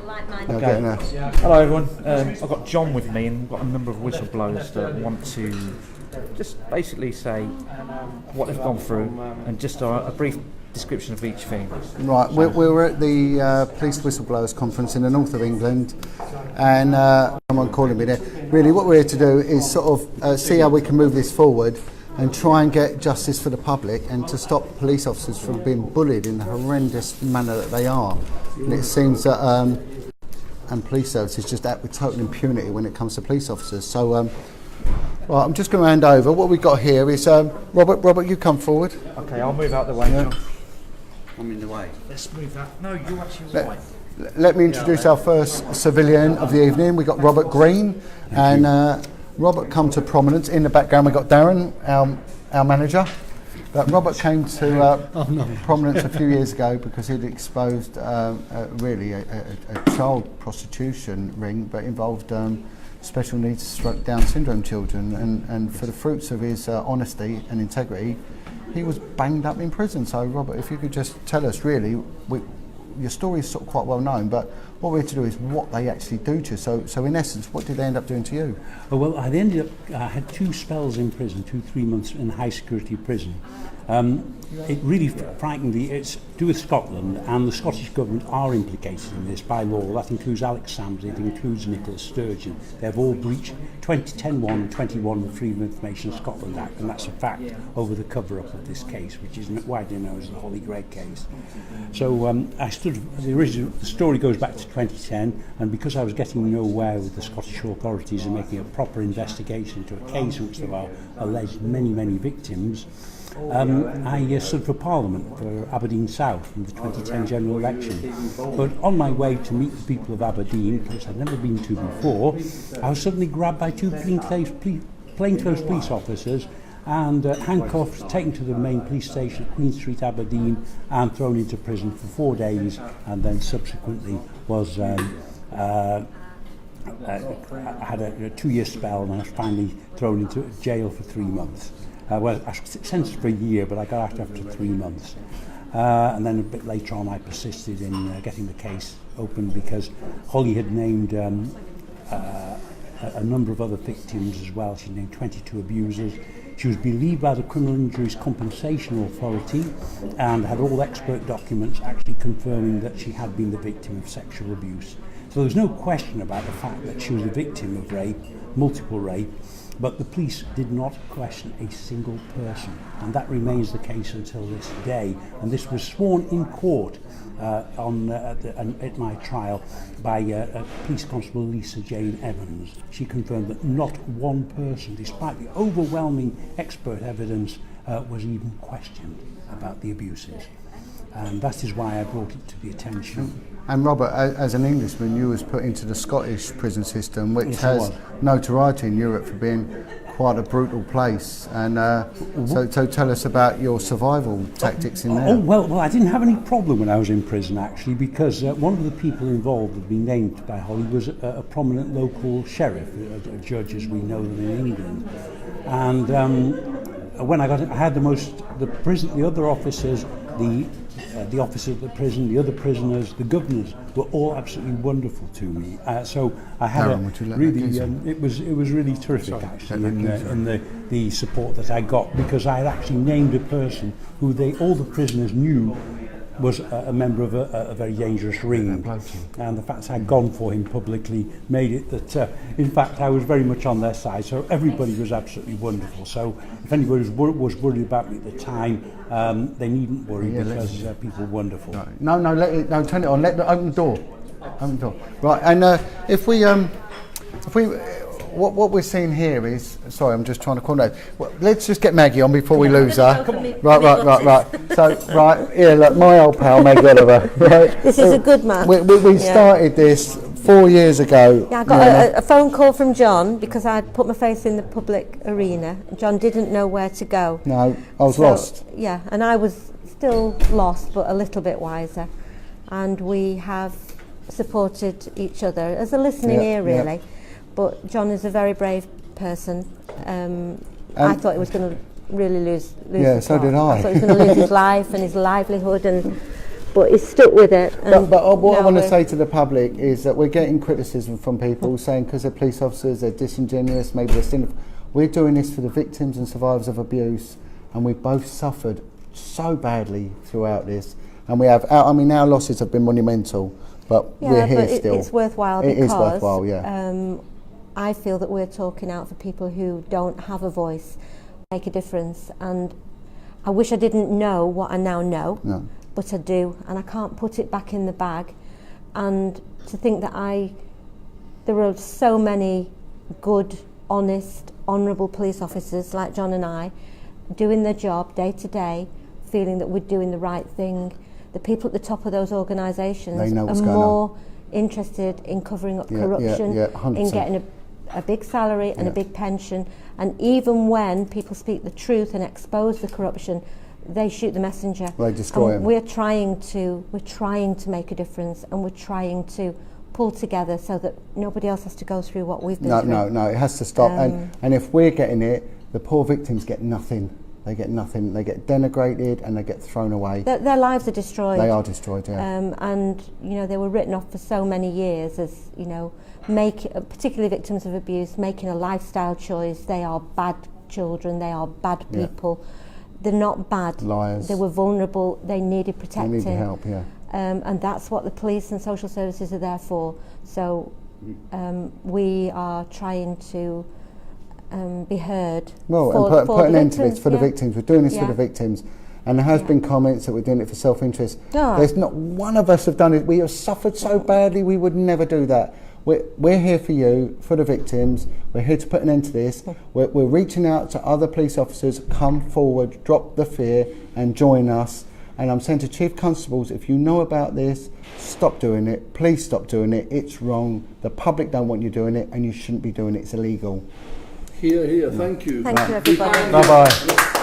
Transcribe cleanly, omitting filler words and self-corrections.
Hello everyone, I've got John with me and we've got a number of whistleblowers that want to just basically say what they've gone through and just a brief description of each thing. Right, we're at the Police Whistleblowers Conference in the north of England, and someone calling me there. Really what we're here to do is sort of see how we can move this forward and try and get justice for the public and to stop police officers from being bullied in the horrendous manner that they are. And it seems that and police services just act with total impunity when it comes to police officers. So right, I'm just going to hand over. What we've got here is Robert, you come forward. Okay, I'll move out the way, John. I'm in the way. Let's move that. No, you're actually right. Let me introduce our first civilian of the evening. We've got Robert Green, and Robert come to prominence. In the background we've got Darren, our manager. But Robert came to prominence a few years ago because he'd exposed really a child prostitution ring, but involved special needs stroke Down syndrome children, and for the fruits of his honesty and integrity, he was banged up in prison. So Robert, if you could just tell us really, your story is sort of quite well known, but what we're here to do is what they actually do to you. So in essence, what did they end up doing to you? Oh, well, I had 2 spells in prison, 3 months in high security prison. It really frightened me. It's to do with Scotland, and the Scottish Government are implicated in this by law. That includes Alex Sams, it includes Nicola Sturgeon. They've all breached 2010-1 and 21 the Freedom of Information Scotland Act, and that's a fact over the cover-up of this case, which is widely known as the Holly Gregg case. So the story goes back to 2010, and because I was getting nowhere with the Scottish authorities and making a proper investigation into a case in which there are alleged many victims, I stood for Parliament for Aberdeen South in the 2010 general election. But on my way to meet the people of Aberdeen, which I'd never been to before, I was suddenly grabbed by 2 plainclothes police officers and handcuffed, taken to the main police station at Queen Street, Aberdeen, and thrown into prison for 4 days, and then subsequently was I had a 2-year spell, and I was finally thrown into jail for 3 months. Well, I was sentenced for a year, but I got out after 3 months. And then a bit later on, I persisted in getting the case open because Holly had named a number of other victims as well. She named 22 abusers. She was believed by the Criminal Injuries Compensation Authority and had all expert documents actually confirming that she had been the victim of sexual abuse. So there's no question about the fact that she was a victim of rape, multiple rape, but the police did not question a single person, and that remains the case until this day. And this was sworn in court at my trial by Police Constable Lisa Jane Evans. She confirmed that not one person, despite the overwhelming expert evidence, was even questioned about the abuses. And that is why I brought it to the attention. And Robert, as an Englishman, you was put into the Scottish prison system, which has notoriety in Europe for being quite a brutal place. And so tell us about your survival tactics in there. Oh, well, I didn't have any problem when I was in prison, actually, because one of the people involved had been named by Holly was a prominent local sheriff, a judge as we know them in England. And when I had the other officers, the officers of the prison, the other prisoners, the governors were all absolutely wonderful to me. So I had it was really terrific actually in the support that I got, because I had actually named a person who all the prisoners knew was a member of a very dangerous ring, and the fact I'd gone for him publicly made it that in fact I was very much on their side, so everybody was absolutely wonderful. So if anybody was worried about me at the time, they needn't worry, because people were wonderful. No, turn it on, open the door. Right, and if we what we're seeing here is, sorry, I'm just trying to coordinate. Well, let's just get Maggie on before we lose her. Right. So, right, here, look, my old pal, Maggie Oliver. Right? This is a good man. We started this 4 years ago. Yeah, I got a phone call from John because I'd put my face in the public arena. John didn't know where to go. No, I was lost. Yeah, and I was still lost, but a little bit wiser. And we have supported each other as a listening ear, really. But John is a very brave person. I thought he was going to really lose. Yeah, so did I. I thought he was going to lose his life and his livelihood, but he's stuck with it. And But what I now want to we're- say to the public is that we're getting criticism from people saying because they're police officers, they're disingenuous, maybe they're cynical. We're doing this for the victims and survivors of abuse, and we've both suffered so badly throughout this. And we have, I mean, our losses have been monumental, but Yeah, we're here but still. it's worthwhile It because is worthwhile, yeah. I feel that we're talking out for people who don't have a voice, make a difference. And I wish I didn't know what I now know, No. but I do, and I can't put it back in the bag. And to think that there are so many good, honest, honourable police officers like John and I, doing their job day to day, feeling that we're doing the right thing. The people at the top of those organisations They know what's are going more interested in covering up corruption, yeah, 100%. in getting a big salary and a big pension. And even when people speak the truth and expose the corruption, they shoot the messenger. They destroy And him. we're trying to make a difference, and we're trying to pull together so that nobody else has to go through what we've been through. No, it has to stop. And if we're getting it, the poor victims get nothing. They get nothing. They get denigrated and they get thrown away. Their lives are destroyed. They are destroyed, yeah. And they were written off for so many years as particularly victims of abuse, making a lifestyle choice. They are bad children. They are bad people. They're not bad. Liars. They were vulnerable. They needed They protecting. need help, yeah. And that's what the police and social services are there for. So we are trying to be heard. Well, for and put an the end to this victims, for the victims. We're doing this for Yeah. the victims. And there has been comments that we're doing it for self-interest. No. There's not one of us have done it. We have suffered so badly, we would never do that. We're here for you, for the victims. We're here to put an end to this. We're reaching out to other police officers. Come forward, drop the fear and join us. And I'm saying to Chief Constables, if you know about this, stop doing it. Please stop doing it. It's wrong. The public don't want you doing it, and you shouldn't be doing it. It's illegal. Here, thank you. Thank you, everybody. Bye-bye.